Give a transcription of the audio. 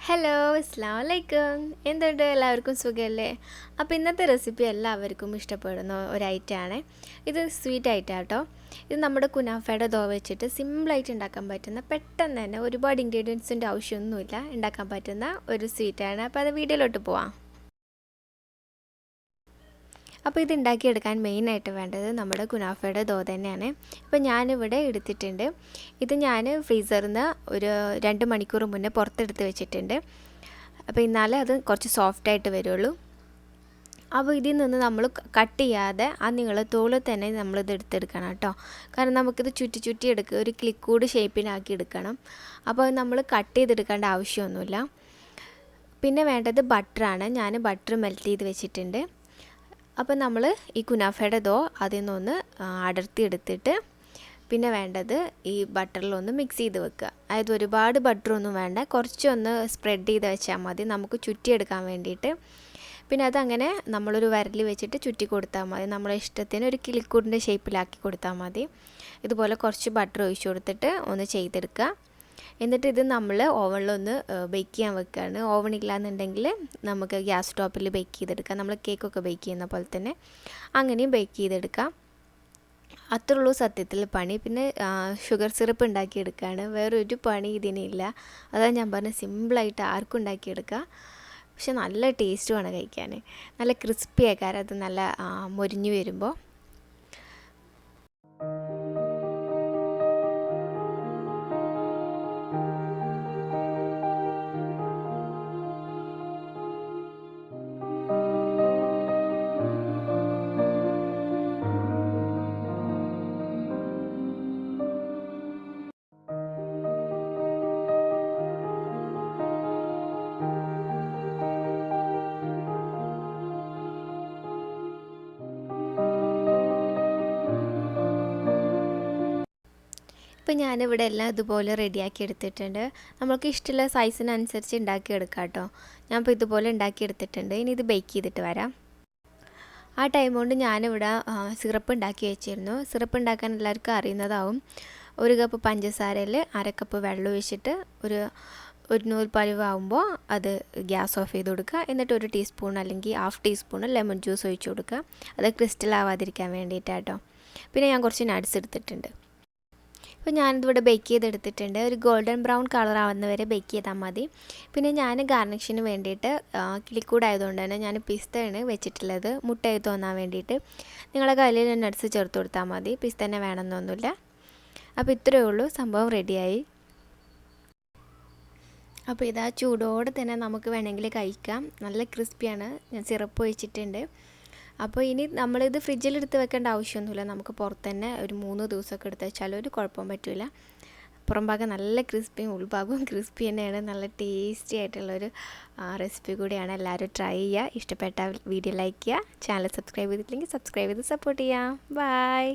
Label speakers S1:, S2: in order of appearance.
S1: Hello അസ്സലാമു അലൈക്കും. എന്തുണ്ട്, എല്ലാവർക്കും സുഖമല്ലേ? അപ്പോൾ ഇന്നത്തെ റെസിപ്പി എല്ലാവർക്കും ഇഷ്ടപ്പെടുന്ന ഒരു ഐറ്റമാണ്. ഇത് സ്വീറ്റ് ഐറ്റം കേട്ടോ. ഇത് നമ്മുടെ കുനാഫയുടെ ദോ വെച്ചിട്ട് സിമ്പിളായിട്ട് ഉണ്ടാക്കാൻ പറ്റുന്ന, പെട്ടെന്ന് തന്നെ ഒരുപാട് ഇൻഗ്രീഡിയൻസിൻ്റെ ആവശ്യമൊന്നുമില്ല, ഉണ്ടാക്കാൻ പറ്റുന്ന ഒരു സ്വീറ്റാണ്. അപ്പോൾ അത് വീഡിയോയിലോട്ട് പോവാം. അപ്പോൾ ഇത് ഉണ്ടാക്കിയെടുക്കാൻ മെയിനായിട്ട് വേണ്ടത് നമ്മുടെ കുനാഫയുടെ ദോ തന്നെയാണ്. അപ്പോൾ ഞാനിവിടെ എടുത്തിട്ടുണ്ട്. ഇത് ഞാൻ ഫ്രീസറിൽ നിന്ന് ഒരു 2 മണിക്കൂർ മുന്നേ പുറത്തെടുത്ത് വെച്ചിട്ടുണ്ട്. അപ്പോൾ എന്നാലേ അത് കുറച്ച് സോഫ്റ്റായിട്ട് വരുള്ളൂ. അപ്പോൾ ഇതിൽ നിന്ന് നമ്മൾ കട്ട് ചെയ്യാതെ ആ നീളത്തോളം തന്നെ നമ്മളിത് എടുത്തെടുക്കണം കേട്ടോ. കാരണം നമുക്കിത് ചുറ്റി എടുക്കുക, ഒരു ക്ലിക്കൂഡ് ഷേപ്പിനാക്കി എടുക്കണം. അപ്പോൾ അത് നമ്മൾ കട്ട് ചെയ്തെടുക്കേണ്ട ആവശ്യമൊന്നുമില്ല. പിന്നെ വേണ്ടത് ബട്ടറാണ്. ഞാൻ ബട്ടർ മെൽറ്റ് ചെയ്ത് വെച്ചിട്ടുണ്ട്. അപ്പോൾ നമ്മൾ ഈ കുനാഫയുടെ ദോ അതിൽ നിന്നൊന്ന് അടർത്തി എടുത്തിട്ട് പിന്നെ വേണ്ടത് ഈ ബട്ടറിലൊന്ന് മിക്സ് ചെയ്ത് വെക്കുക. അതായത് ഒരുപാട് ബട്ടറൊന്നും വേണ്ട, കുറച്ചൊന്ന് സ്പ്രെഡ് ചെയ്ത് വെച്ചാൽ മതി നമുക്ക് ചുറ്റിയെടുക്കാൻ വേണ്ടിയിട്ട്. പിന്നെ അതങ്ങനെ നമ്മളൊരു വിരൽ വെച്ചിട്ട് ചുറ്റി കൊടുത്താൽ മതി. നമ്മളെ ഇഷ്ടത്തിന് ഒരു കിളിക്കൂടിൻ്റെ ഷേപ്പിലാക്കി കൊടുത്താൽ മതി. ഇതുപോലെ കുറച്ച് ബട്ടർ ഒഴിച്ച് കൊടുത്തിട്ട് ഒന്ന് ചെയ്തെടുക്കുക. എന്നിട്ട് ഇത് നമ്മൾ ഓവനിലൊന്ന് ബേക്ക് ചെയ്യാൻ വെക്കുകയാണ്. ഓവൻ ഇല്ലാന്നുണ്ടെങ്കിൽ നമുക്ക് ഗ്യാസ് സ്റ്റോപ്പിൽ ബേക്ക് ചെയ്തെടുക്കാം. നമ്മൾ കേക്കൊക്കെ ബേക്ക് ചെയ്യുന്ന പോലെ തന്നെ അങ്ങനെയും ബേക്ക് ചെയ്തെടുക്കാം. അത്രേ ഉള്ളൂ സത്യത്തിൽ പണി. പിന്നെ ഷുഗർ സിറപ്പ് ഉണ്ടാക്കിയെടുക്കുകയാണ്. വേറൊരു പണി ഇതിനില്ല. അതാണ് ഞാൻ പറഞ്ഞത്, സിമ്പിളായിട്ട് ആർക്കും ഉണ്ടാക്കിയെടുക്കുക. പക്ഷെ നല്ല ടേസ്റ്റുമാണ് കഴിക്കാൻ. നല്ല ക്രിസ്പി ആക്കാറ്, അത് നല്ല മൊരിഞ്ഞു വരുമ്പോൾ. ഇപ്പോൾ ഞാനിവിടെ എല്ലാം ഇതുപോലെ റെഡിയാക്കി എടുത്തിട്ടുണ്ട്. നമുക്ക് ഇഷ്ടമുള്ള സൈസിനനുസരിച്ച് ഉണ്ടാക്കിയെടുക്കാം കേട്ടോ. ഞാനിപ്പോൾ ഇതുപോലെ ഉണ്ടാക്കിയെടുത്തിട്ടുണ്ട്. ഇനി ഇത് ബേക്ക് ചെയ്തിട്ട് വരാം. ആ ടൈം കൊണ്ട് ഞാനിവിടെ സിറപ്പ് ഉണ്ടാക്കി വെച്ചിരുന്നു. സിറപ്പ് ഉണ്ടാക്കാൻ എല്ലാവർക്കും അറിയുന്നതാവും. 1 കപ്പ് പഞ്ചസാരയിൽ 1/2 കപ്പ് വെള്ളം ഒഴിച്ചിട്ട് ഒരു നൂൽ പരുവാകുമ്പോൾ അത് ഗ്യാസ് ഓഫ് ചെയ്ത് കൊടുക്കുക. എന്നിട്ട് 1 ടീസ്പൂൺ അല്ലെങ്കിൽ 1/2 ടീസ്പൂൺ ലെമൺ ജ്യൂസ് ഒഴിച്ച് കൊടുക്കുക. അത് ക്രിസ്റ്റൽ ആവാതിരിക്കാൻ വേണ്ടിയിട്ടാട്ടോ. പിന്നെ ഞാൻ കുറച്ച് നട്ട്സ് എടുത്തിട്ടുണ്ട്. അപ്പോൾ ഞാനിതിവിടെ ബേക്ക് ചെയ്തെടുത്തിട്ടുണ്ട്. ഒരു ഗോൾഡൻ ബ്രൗൺ കളർ ആവുന്ന വരെ ബേക്ക് ചെയ്താൽ മതി. പിന്നെ ഞാൻ ഗാർണിഷിന് വേണ്ടിയിട്ട് കിളിക്കൂടായതുകൊണ്ട് തന്നെ ഞാൻ പിസ്തയാണ് വെച്ചിട്ടുള്ളത്, മുട്ടയായി തോന്നാൻ വേണ്ടിയിട്ട്. നിങ്ങളുടെ കയ്യിൽ നട്ട്സ് ചേർത്ത് കൊടുത്താൽ മതി, പിസ്ത തന്നെ വേണമെന്നൊന്നുമില്ല. അപ്പോൾ ഇത്രയേ ഉള്ളൂ, സംഭവം റെഡിയായി. അപ്പോൾ ഇതാ ചൂടോടെ തന്നെ നമുക്ക് വേണമെങ്കിൽ കഴിക്കാം. നല്ല ക്രിസ്പിയാണ്. ഞാൻ സിറപ്പ് ഒഴിച്ചിട്ടുണ്ട്. അപ്പോൾ ഇനി നമ്മളിത് ഫ്രിഡ്ജിലെടുത്ത് വെക്കേണ്ട ആവശ്യമൊന്നുമില്ല. നമുക്ക് പുറത്ത് തന്നെ ഒരു 3 ദിവസമൊക്കെ എടുത്ത് വെച്ചാലും ഒരു കുഴപ്പം പറ്റില്ല. പുറം ഭാഗം നല്ല ക്രിസ്പിയും ഉൾഭാഗവും ക്രിസ്പി തന്നെയാണ്. നല്ല ടേസ്റ്റി ആയിട്ടുള്ളൊരു റെസിപ്പി കൂടിയാണ്. എല്ലാവരും ട്രൈ ചെയ്യുക. ഇഷ്ടപ്പെട്ട വീഡിയോ ലൈക്ക് ചെയ്യുക. ചാനൽ സബ്സ്ക്രൈബ് ചെയ്തിട്ടില്ലെങ്കിൽ സബ്സ്ക്രൈബ് ചെയ്ത് സപ്പോർട്ട് ചെയ്യാം. ബൈ.